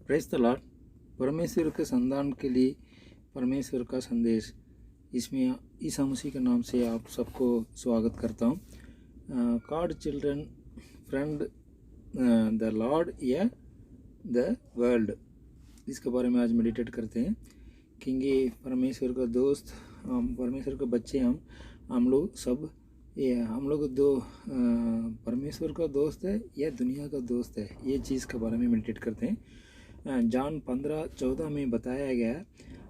Press the Lord. परमेश्वर के संतान के लिए परमेश्वर का संदेश, इसमें ईसा मसीह के नाम से आप सबको स्वागत करता हूँ। God children friend the Lord या द वर्ल्ड, इसके बारे में आज मेडिटेट करते हैं। क्योंकि परमेश्वर का दोस्त, परमेश्वर के बच्चे हम लोग सब, ये हम लोग दो परमेश्वर का दोस्त है या दुनिया का दोस्त है, ये चीज़ के बारे में मेडिटेट करते हैं। जॉन 15:14 में बताया गया,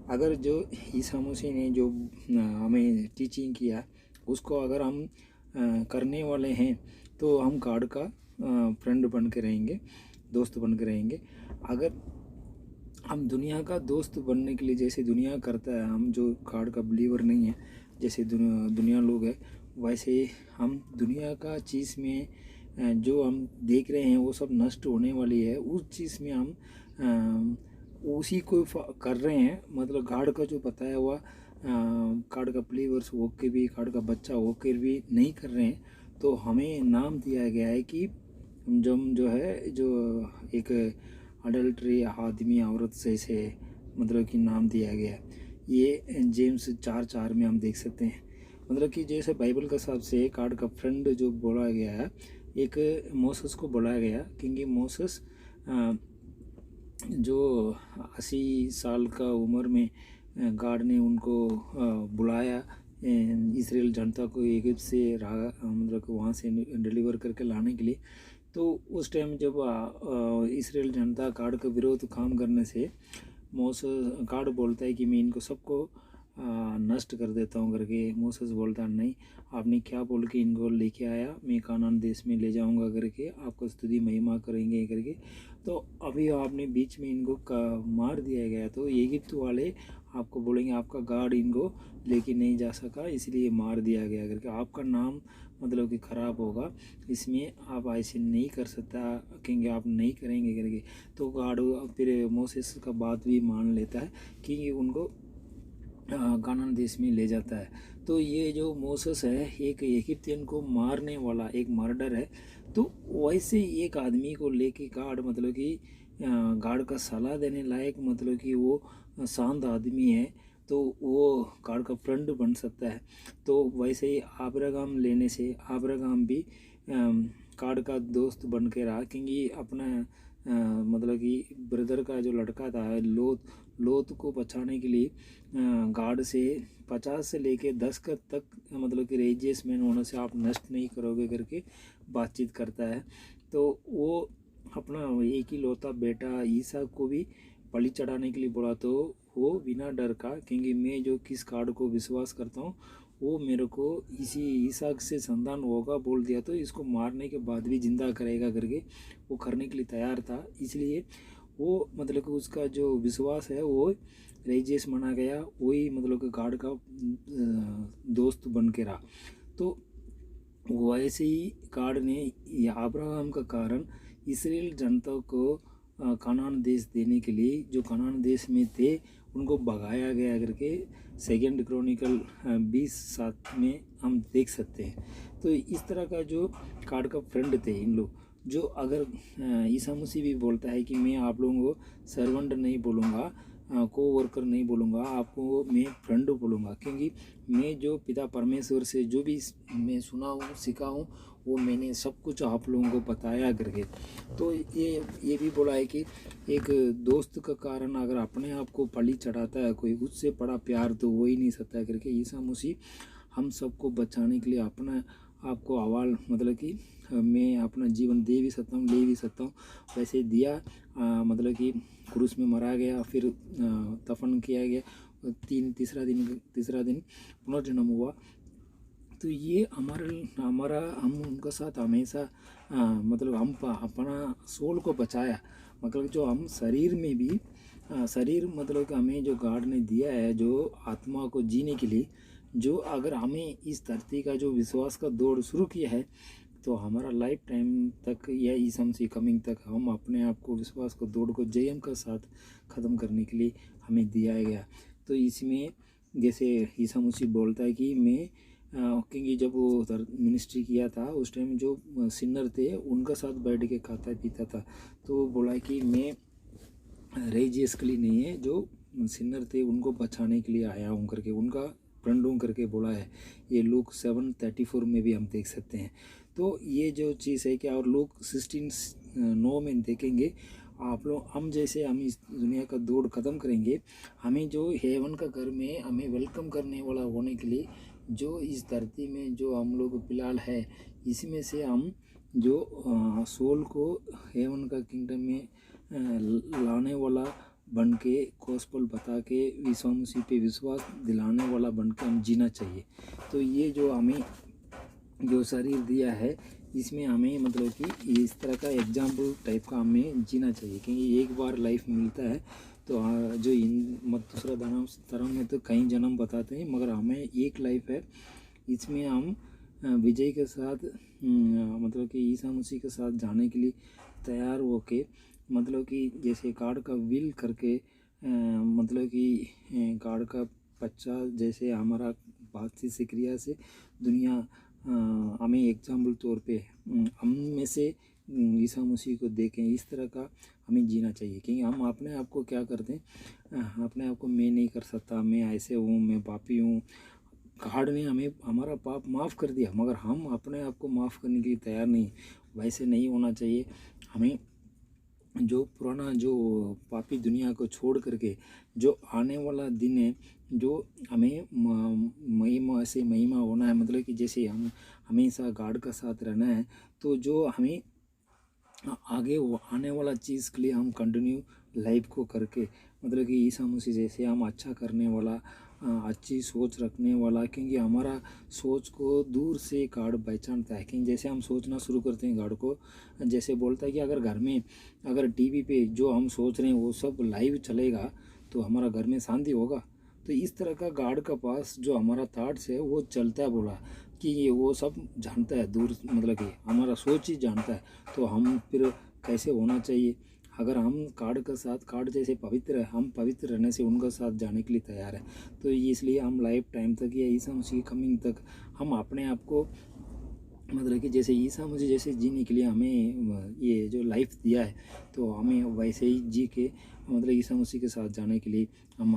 अगर जो ईसा मसीह ने जो हमें टीचिंग किया उसको अगर हम करने वाले हैं तो हम गॉड का फ्रेंड बन के रहेंगे, दोस्त बन के रहेंगे। अगर हम दुनिया का दोस्त बनने के लिए जैसे दुनिया करता है, हम जो गॉड का बिलीवर नहीं है जैसे दुनिया लोग है, वैसे हम दुनिया का चीज़ में जो हम देख रहे हैं वो सब नष्ट होने वाली है, उस चीज़ में हम उसी को कर रहे हैं। मतलब गॉड का जो बताया हुआ, गॉड का बिलीवर्स होकर भी, गॉड का बच्चा होकर भी नहीं कर रहे हैं। तो हमें नाम दिया गया है कि जो है, जो एक अडल्ट्री आदमी औरत से मतलब कि नाम दिया गया है। ये जेम्स 4:4 में हम देख सकते हैं। मतलब कि जैसे बाइबल के हिसाब से गॉड का फ्रेंड जो बोला गया है, एक मोसेस को बोला गया, क्योंकि मोसेस जो 80 साल का उम्र में गॉड ने उनको बुलाया इसराइल जनता को इजिप्ट से मतलब वहाँ से डिलीवर करके लाने के लिए। तो उस टाइम जब इसराइल जनता गॉड का विरोध काम करने से मोसेस, गॉड बोलता है कि मैं इनको सबको नष्ट कर देता हूँ करके। मोसेस बोलता है नहीं, आपने क्या बोल के इनको लेके आया, मैं कानान देश में ले जाऊँगा करके, आपको स्तुति महिमा करेंगे करके। तो अभी आपने बीच में इनको मार दिया गया, तो इजिप्ट वाले आपको बोलेंगे आपका गॉड इनको लेके नहीं जा सका इसलिए मार दिया गया करके, आपका नाम मतलब कि ख़राब होगा, इसमें आप ऐसे नहीं कर सकता, क्योंकि आप नहीं करेंगे करके। तो गॉड फिर मोसेस का बात भी मान लेता है कि उनको कानान देश में ले जाता है। तो ये जो मोसेस है एक इजिप्टियन को मारने वाला एक मर्डर है। तो वैसे एक आदमी को लेके गॉड मतलब कि गॉड का सलाह देने लायक, मतलब कि वो शांत आदमी है तो वो गॉड का फ्रेंड बन सकता है। तो वैसे ही अब्राहम लेने से अब्राहम भी गॉड का दोस्त बन के रहा, क्योंकि अपना मतलब कि ब्रदर का जो लड़का था लोत को बचाने के लिए गॉड से 50 से लेके 10 का तक मतलब कि रेजियसमैन होने से आप नष्ट नहीं करोगे करके बातचीत करता है। तो वो अपना एक ही लौता बेटा ईसा को भी बलि चढ़ाने के लिए बोला, तो वो बिना डर का, क्योंकि मैं जो किस गॉड को विश्वास करता हूँ वो मेरे को इसी ईसा से संतान होगा बोल दिया, तो इसको मारने के बाद भी जिंदा करेगा करके वो करने के लिए तैयार था। इसलिए वो मतलब कि उसका जो विश्वास है वो रेजियस माना गया, वही मतलब कि गॉड का दोस्त बन के रहा। तो वैसे ही गॉड ने अब्राहम का कारण इसराइल जनता को कानान देश देने के लिए, जो कानान देश में थे उनको भगाया गया करके 2 क्रॉनिकल 20:7 में हम देख सकते हैं। तो इस तरह का जो गॉड का फ्रेंड थे इन लोग, जो अगर ईसा मसीह भी बोलता है कि मैं आप लोगों को सर्वेंट नहीं बोलूँगा, को वर्कर नहीं बोलूँगा, आपको मैं फ्रेंड बोलूँगा, क्योंकि मैं जो पिता परमेश्वर से जो भी मैं सुना हूँ सीखा हूँ वो मैंने सब कुछ आप लोगों को बताया करके। तो ये भी बोला है कि एक दोस्त का कारण अगर अपने आप को बलि चढ़ाता है कोई, उससे बड़ा प्यार तो हो ही नहीं सकता करके। ईसा मसीह हम सबको बचाने के लिए अपना आपको आवाज़ मतलब कि मैं अपना जीवन दे भी सकता हूँ, ले भी सकता हूँ, वैसे दिया। मतलब कि क्रूस में मरा गया, फिर दफन किया गया, तीसरा दिन पुनर्जन्म हुआ। तो ये हमारा हम उनके साथ हमेशा मतलब हम अपना सोल को बचाया, मतलब जो हम शरीर में भी शरीर मतलब कि हमें जो गॉड ने दिया है जो आत्मा को जीने के लिए, जो अगर हमें इस धरती का जो विश्वास का दौड़ शुरू किया है तो हमारा लाइफ टाइम तक या ईसा मसीह कमिंग तक हम अपने आप को विश्वास को दौड़ को जयम का साथ ख़त्म करने के लिए हमें दिया गया। तो इसमें जैसे ईसा मसीह बोलता है कि मैं क्योंकि जब वो मिनिस्ट्री किया था उस टाइम जो सिन्नर थे उनका साथ बैठ के खाता पीता था, तो बोला कि मैं रेजियस के लिए नहीं है, जो सिन्नर थे उनको बचाने के लिए आया हूँ करके उनका फ्रेंड हूँ करके बोला है। ये लूक 7:34 में भी हम देख सकते हैं। तो ये जो चीज़ है कि और लूक 16:9 में देखेंगे आप लोग, हम जैसे हम इस दुनिया का दौड़ ख़त्म करेंगे, हमें जो हेवन का घर में हमें वेलकम करने वाला होने के लिए जो इस धरती में जो हम लोग फिलहाल है, इसमें से हम जो सोल को हेवन का किंगडम में लाने वाला बन के, गॉस्पेल बता के, यीशु मसीह पे विश्वास दिलाने वाला बन के हम जीना चाहिए। तो ये जो हमें जो शरीर दिया है, इसमें हमें मतलब कि इस तरह का एग्जाम्पल टाइप का हमें जीना चाहिए, क्योंकि एक बार लाइफ मिलता है। तो जो इन मत दूसरा धर्म में तो कई जन्म बताते हैं, मगर हमें एक लाइफ है, इसमें हम विजय के साथ मतलब कि ईसा मसीह के साथ जाने के लिए तैयार होके, मतलब कि जैसे गॉड का विल करके मतलब कि गॉड का बच्चा जैसे हमारा बातचीत से क्रिया से दुनिया हमें एग्जाम्पल तौर पे हम में से ईसा मसीह को देखें, इस तरह का हमें जीना चाहिए। क्योंकि हम अपने आप को क्या करते हैं, अपने आप को मैं नहीं कर सकता, मैं ऐसे हूँ, मैं पापी हूँ। गॉड ने हमें हमारा पाप माफ़ कर दिया, मगर हम अपने आप को माफ़ करने के लिए तैयार नहीं। वैसे नहीं होना चाहिए। हमें जो पुराना जो पापी दुनिया को छोड़ करके जो आने वाला दिन है, जो हमें महिमा से महिमा होना है, मतलब कि जैसे हम हमेशा गॉड का साथ रहना है, तो जो हमें आगे वो आने वाला चीज़ के लिए हम कंटिन्यू लाइफ को करके, मतलब कि ईसा मसीह जैसे हम अच्छा करने वाला, अच्छी सोच रखने वाला, क्योंकि हमारा सोच को दूर से गॉड पहचानता है। क्योंकि जैसे हम सोचना शुरू करते हैं, गॉड को जैसे बोलता है कि अगर घर में अगर टीवी पे जो हम सोच रहे हैं वो सब लाइव चलेगा तो हमारा घर में शांति होगा। तो इस तरह का गॉड का पास जो हमारा थॉट्स है वो चलता है, बोला कि ये वो सब जानता है दूर, मतलब कि हमारा सोच ही जानता है। तो हम फिर कैसे होना चाहिए, अगर हम गॉड के साथ, गॉड जैसे पवित्र है, हम पवित्र रहने से उनका साथ जाने के लिए तैयार है। तो इसलिए हम लाइफ टाइम तक या ईसा मसीह कमिंग तक हम अपने आप को, मतलब कि जैसे ईसा मसीह जैसे जीने के लिए हमें ये जो लाइफ दिया है, तो हमें वैसे ही जी के, मतलब ईसा मसीह के साथ जाने के लिए हम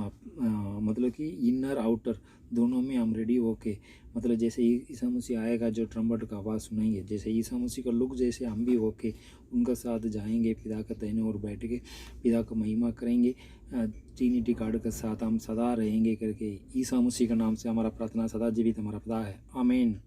मतलब कि इनर आउटर दोनों में हम रेडी होके, मतलब जैसे ईसा मसीह आएगा जो ट्रम्पट का आवाज़ सुनाएंगे, जैसे ईसा मसीह का लुक जैसे हम भी होके उनका साथ जाएंगे, पिता का दाहिने ओर बैठ के पिता का महिमा करेंगे, ट्रिनिटी गॉड के साथ हम सदा रहेंगे करके, ईसा मसीह के नाम से हमारा प्रार्थना सदा जीवित हमारा पिता है, आमीन।